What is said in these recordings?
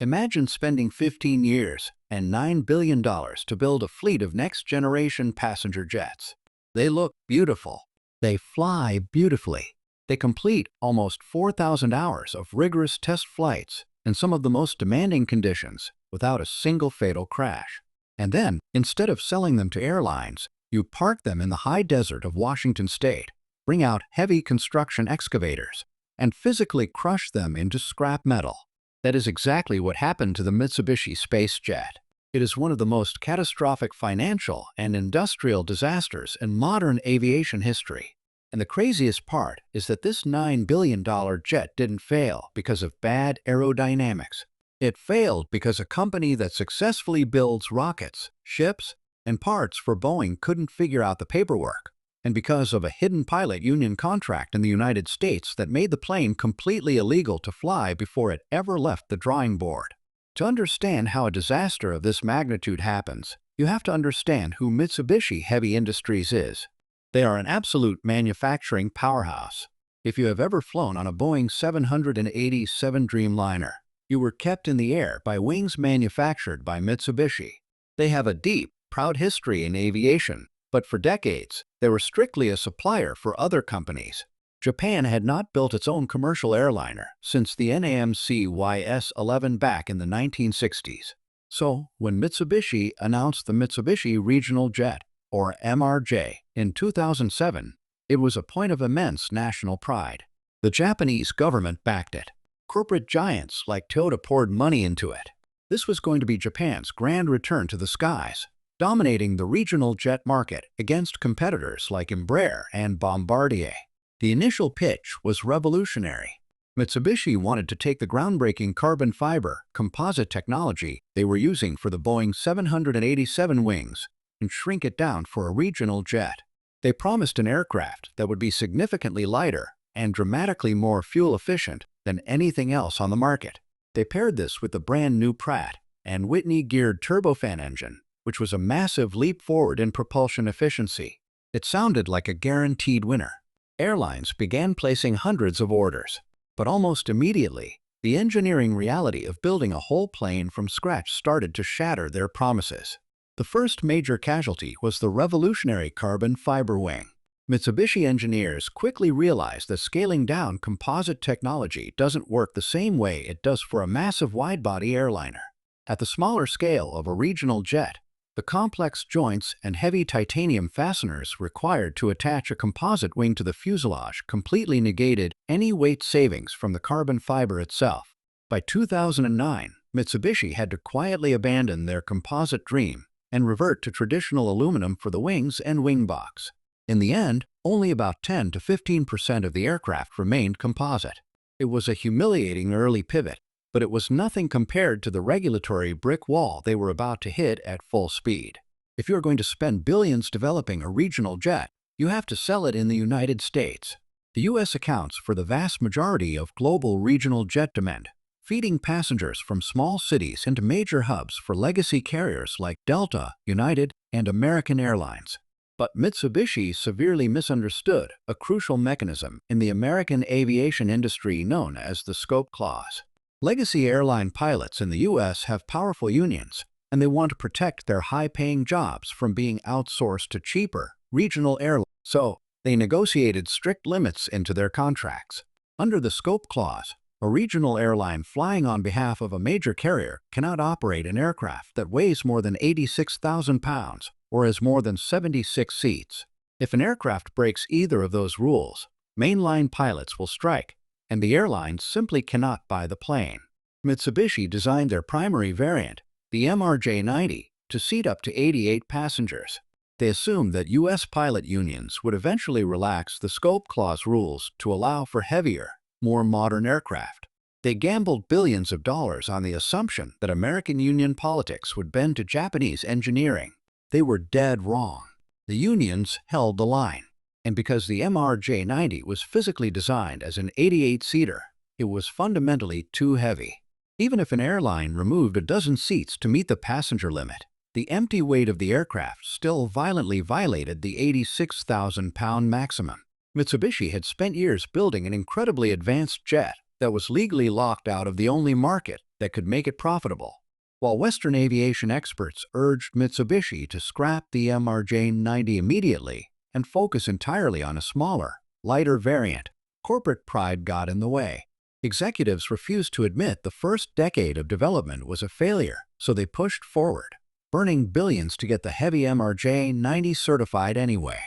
Imagine spending 15 years and $9 billion to build a fleet of next-generation passenger jets. They look beautiful. They fly beautifully. They complete almost 4,000 hours of rigorous test flights in some of the most demanding conditions without a single fatal crash. And then, instead of selling them to airlines, you park them in the high desert of Washington State, bring out heavy construction excavators, and physically crush them into scrap metal. That is exactly what happened to the Mitsubishi SpaceJet. It is one of the most catastrophic financial and industrial disasters in modern aviation history. And the craziest part is that this $9 billion jet didn't fail because of bad aerodynamics. It failed because a company that successfully builds rockets, ships, and parts for Boeing couldn't figure out the paperwork, and because of a hidden pilot union contract in the United States that made the plane completely illegal to fly before it ever left the drawing board. To understand how a disaster of this magnitude happens, you have to understand who Mitsubishi Heavy Industries is. They are an absolute manufacturing powerhouse. If you have ever flown on a Boeing 787 Dreamliner, you were kept in the air by wings manufactured by Mitsubishi. They have a deep, proud history in aviation, but for decades, they were strictly a supplier for other companies. Japan had not built its own commercial airliner since the NAMC YS-11 back in the 1960s. So, when Mitsubishi announced the Mitsubishi Regional Jet, or MRJ, in 2007, it was a point of immense national pride. The Japanese government backed it. Corporate giants like Toyota poured money into it. This was going to be Japan's grand return to the skies, dominating the regional jet market against competitors like Embraer and Bombardier. The initial pitch was revolutionary. Mitsubishi wanted to take the groundbreaking carbon fiber composite technology they were using for the Boeing 787 wings and shrink it down for a regional jet. They promised an aircraft that would be significantly lighter and dramatically more fuel efficient than anything else on the market. They paired this with the brand new Pratt and Whitney geared turbofan engine, which was a massive leap forward in propulsion efficiency. It sounded like a guaranteed winner. Airlines began placing hundreds of orders, but almost immediately, the engineering reality of building a whole plane from scratch started to shatter their promises. The first major casualty was the revolutionary carbon fiber wing. Mitsubishi engineers quickly realized that scaling down composite technology doesn't work the same way it does for a massive wide-body airliner. At the smaller scale of a regional jet, the complex joints and heavy titanium fasteners required to attach a composite wing to the fuselage completely negated any weight savings from the carbon fiber itself. By 2009, Mitsubishi had to quietly abandon their composite dream and revert to traditional aluminum for the wings and wing box. In the end, only about 10 to 15% of the aircraft remained composite. It was a humiliating early pivot, but it was nothing compared to the regulatory brick wall they were about to hit at full speed. If you're going to spend billions developing a regional jet, you have to sell it in the United States. The U.S. accounts for the vast majority of global regional jet demand, feeding passengers from small cities into major hubs for legacy carriers like Delta, United, and American Airlines. But Mitsubishi severely misunderstood a crucial mechanism in the American aviation industry known as the scope clause. Legacy airline pilots in the U.S. have powerful unions, and they want to protect their high-paying jobs from being outsourced to cheaper, regional airlines. So, they negotiated strict limits into their contracts. Under the scope clause, a regional airline flying on behalf of a major carrier cannot operate an aircraft that weighs more than 86,000 pounds or has more than 76 seats. If an aircraft breaks either of those rules, mainline pilots will strike, and the airline simply cannot buy the plane. Mitsubishi designed their primary variant, the MRJ-90, to seat up to 88 passengers. They assumed that U.S. pilot unions would eventually relax the scope clause rules to allow for heavier, more modern aircraft. They gambled billions of dollars on the assumption that American union politics would bend to Japanese engineering. They were dead wrong. The unions held the line. And because the MRJ-90 was physically designed as an 88-seater, it was fundamentally too heavy. Even if an airline removed a dozen seats to meet the passenger limit, the empty weight of the aircraft still violently violated the 86,000-pound maximum. Mitsubishi had spent years building an incredibly advanced jet that was legally locked out of the only market that could make it profitable. While Western aviation experts urged Mitsubishi to scrap the MRJ-90 immediately and focus entirely on a smaller, lighter variant, corporate pride got in the way. Executives refused to admit the first decade of development was a failure, so they pushed forward, burning billions to get the heavy MRJ-90 certified anyway.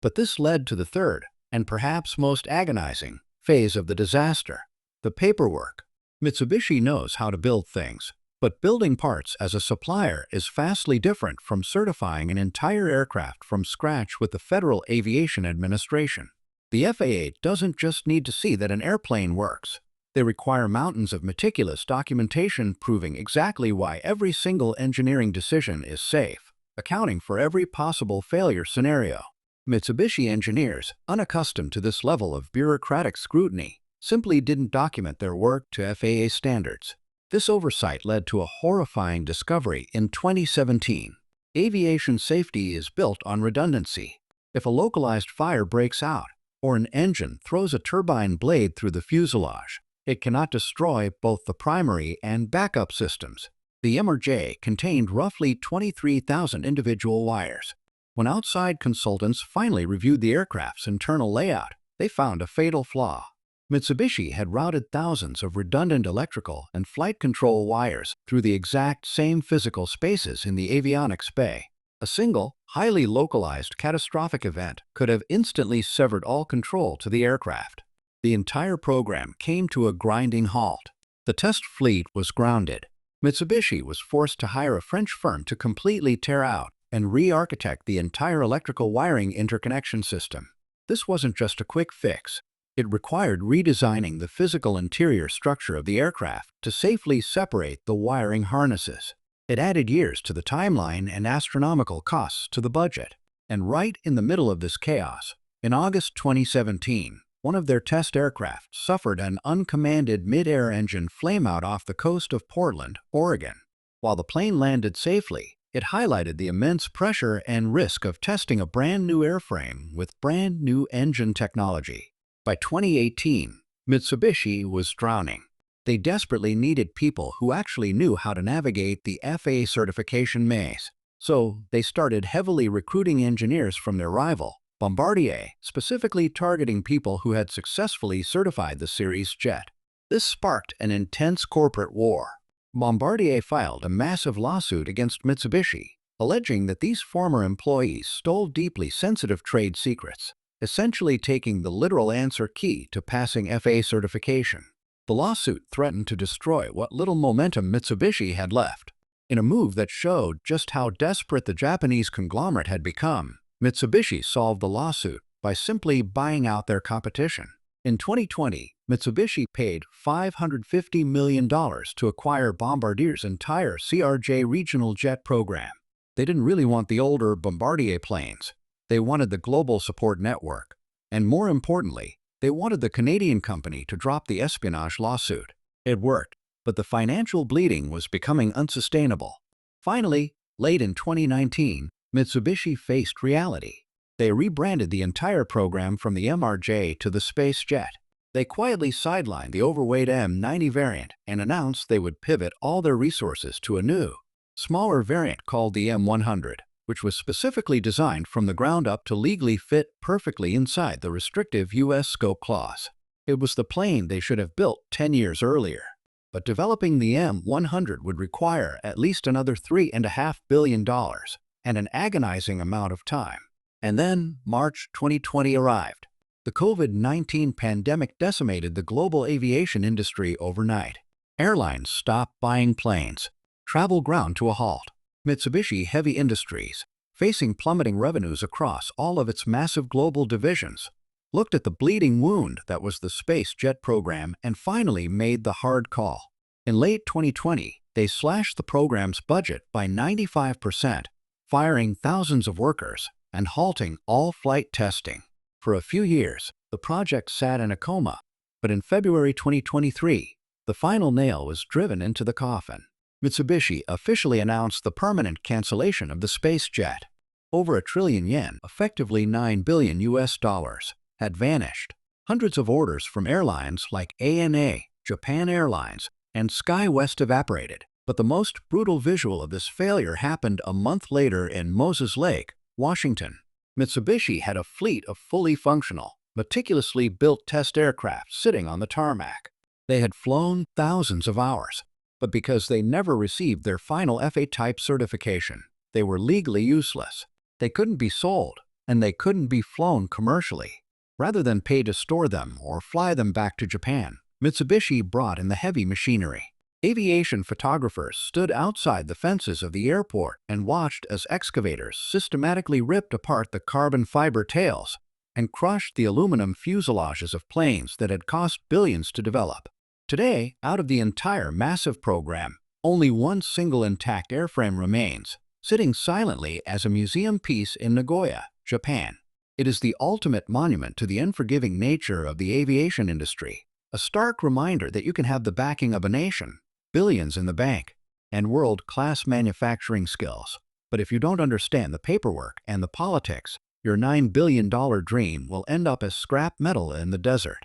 But this led to the third, and perhaps most agonizing, phase of the disaster: the paperwork. Mitsubishi knows how to build things, but building parts as a supplier is vastly different from certifying an entire aircraft from scratch with the Federal Aviation Administration. The FAA doesn't just need to see that an airplane works. They require mountains of meticulous documentation proving exactly why every single engineering decision is safe, accounting for every possible failure scenario. Mitsubishi engineers, unaccustomed to this level of bureaucratic scrutiny, simply didn't document their work to FAA standards. This oversight led to a horrifying discovery in 2017. Aviation safety is built on redundancy. If a localized fire breaks out, or an engine throws a turbine blade through the fuselage, it cannot destroy both the primary and backup systems. The MRJ contained roughly 23,000 individual wires. When outside consultants finally reviewed the aircraft's internal layout, they found a fatal flaw. Mitsubishi had routed thousands of redundant electrical and flight control wires through the exact same physical spaces in the avionics bay. A single, highly localized catastrophic event could have instantly severed all control to the aircraft. The entire program came to a grinding halt. The test fleet was grounded. Mitsubishi was forced to hire a French firm to completely tear out and re-architect the entire electrical wiring interconnection system. This wasn't just a quick fix. It required redesigning the physical interior structure of the aircraft to safely separate the wiring harnesses. It added years to the timeline and astronomical costs to the budget. And right in the middle of this chaos, in August 2017, one of their test aircraft suffered an uncommanded mid-air engine flameout off the coast of Portland, Oregon. While the plane landed safely, it highlighted the immense pressure and risk of testing a brand new airframe with brand new engine technology. By 2018, Mitsubishi was drowning. They desperately needed people who actually knew how to navigate the FAA certification maze. So they started heavily recruiting engineers from their rival, Bombardier, specifically targeting people who had successfully certified the series jet. This sparked an intense corporate war. Bombardier filed a massive lawsuit against Mitsubishi, alleging that these former employees stole deeply sensitive trade secrets, essentially taking the literal answer key to passing FAA certification. The lawsuit threatened to destroy what little momentum Mitsubishi had left. In a move that showed just how desperate the Japanese conglomerate had become, Mitsubishi solved the lawsuit by simply buying out their competition. In 2020, Mitsubishi paid $550 million to acquire Bombardier's entire CRJ regional jet program. They didn't really want the older Bombardier planes. They wanted the global support network. And more importantly, they wanted the Canadian company to drop the espionage lawsuit. It worked, but the financial bleeding was becoming unsustainable. Finally, late in 2019, Mitsubishi faced reality. They rebranded the entire program from the MRJ to the SpaceJet. They quietly sidelined the overweight M90 variant and announced they would pivot all their resources to a new, smaller variant called the M100, which was specifically designed from the ground up to legally fit perfectly inside the restrictive U.S. scope clause. It was the plane they should have built 10 years earlier. But developing the M100 would require at least another $3.5 billion and an agonizing amount of time. And then March 2020 arrived. The COVID-19 pandemic decimated the global aviation industry overnight. Airlines stopped buying planes. Travel ground to a halt. Mitsubishi Heavy Industries, facing plummeting revenues across all of its massive global divisions, looked at the bleeding wound that was the SpaceJet program and finally made the hard call. In late 2020, they slashed the program's budget by 95%, firing thousands of workers and halting all flight testing. For a few years, the project sat in a coma, but in February 2023, the final nail was driven into the coffin. Mitsubishi officially announced the permanent cancellation of the SpaceJet. Over $1 trillion, effectively $9 billion, had vanished. Hundreds of orders from airlines like ANA, Japan Airlines, and Sky West evaporated. But the most brutal visual of this failure happened a month later in Moses Lake, Washington. Mitsubishi had a fleet of fully functional, meticulously built test aircraft sitting on the tarmac. They had flown thousands of hours, but because they never received their final FA type certification, they were legally useless. They couldn't be sold, and they couldn't be flown commercially. Rather than pay to store them or fly them back to Japan, Mitsubishi brought in the heavy machinery. Aviation photographers stood outside the fences of the airport and watched as excavators systematically ripped apart the carbon fiber tails and crushed the aluminum fuselages of planes that had cost billions to develop. Today, out of the entire massive program, only one single intact airframe remains, sitting silently as a museum piece in Nagoya, Japan. It is the ultimate monument to the unforgiving nature of the aviation industry, a stark reminder that you can have the backing of a nation, billions in the bank, and world-class manufacturing skills. But if you don't understand the paperwork and the politics, your $9 billion dream will end up as scrap metal in the desert.